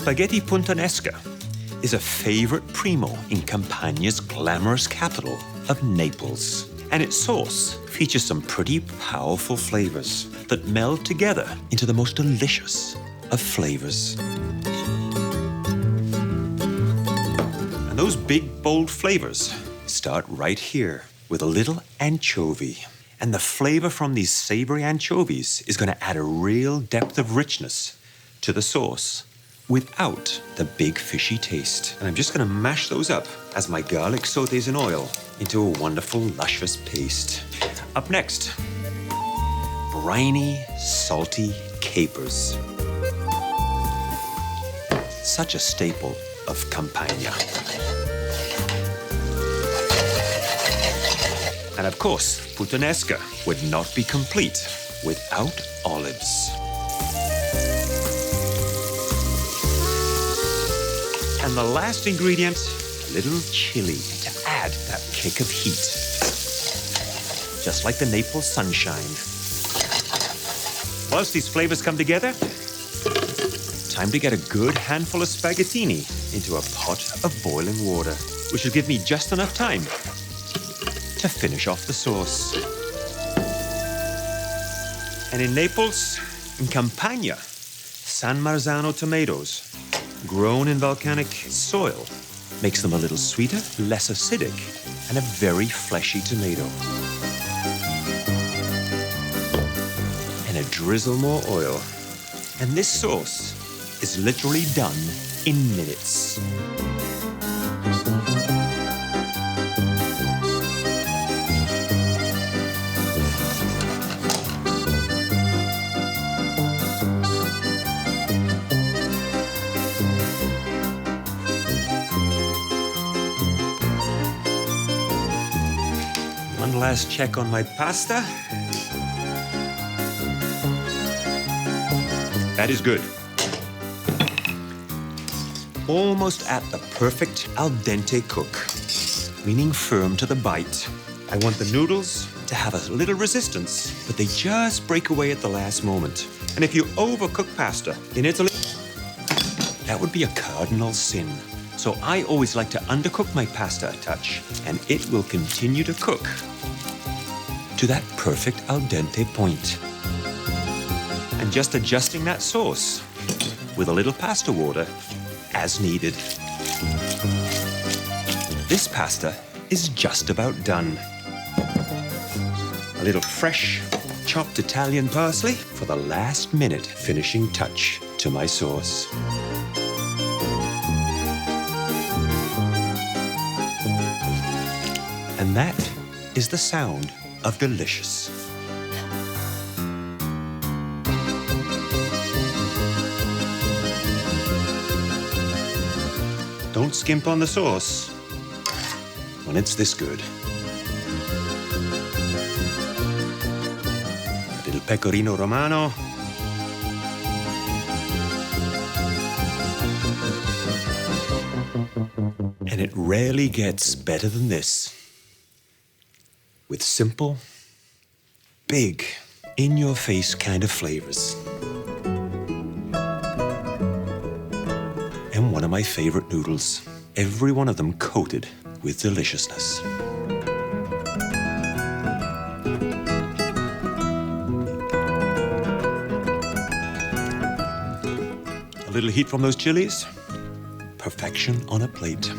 Spaghetti Puttanesca is a favorite primo in Campania's glamorous capital of Naples. And its sauce features some pretty powerful flavors that meld together into the most delicious of flavors. And those big, bold flavors start right here with a little anchovy. And the flavor from these savory anchovies is going to add a real depth of richness to the sauce without the big fishy taste. And I'm just going to mash those up as my garlic sautés in oil into a wonderful, luscious paste. Up next, briny, salty capers. Such a staple of Campania. And of course, puttanesca would not be complete without olives. And the last ingredient, a little chili to add that kick of heat. Just like the Naples sunshine. Whilst these flavors come together, time to get a good handful of spaghettini into a pot of boiling water, which will give me just enough time to finish off the sauce. And in Naples, in Campania, San Marzano tomatoes, grown in volcanic soil, makes them a little sweeter, less acidic, and a very fleshy tomato. And a drizzle more oil. And this sauce is literally done in minutes. One last check on my pasta. That is good. Almost at the perfect al dente cook, meaning firm to the bite. I want the noodles to have a little resistance, but they just break away at the last moment. And if you overcook pasta in Italy, that would be a cardinal sin. So I always like to undercook my pasta a touch, and it will continue to cook to that perfect al dente point. And just adjusting that sauce with a little pasta water as needed. This pasta is just about done. A little fresh, chopped Italian parsley for the last minute finishing touch to my sauce. And that is the sound of delicious. Don't skimp on the sauce when it's this good. A little Pecorino Romano. And it rarely gets better than this. With simple, big, in-your-face kind of flavors. And one of my favorite noodles, every one of them coated with deliciousness. A little heat from those chilies, perfection on a plate.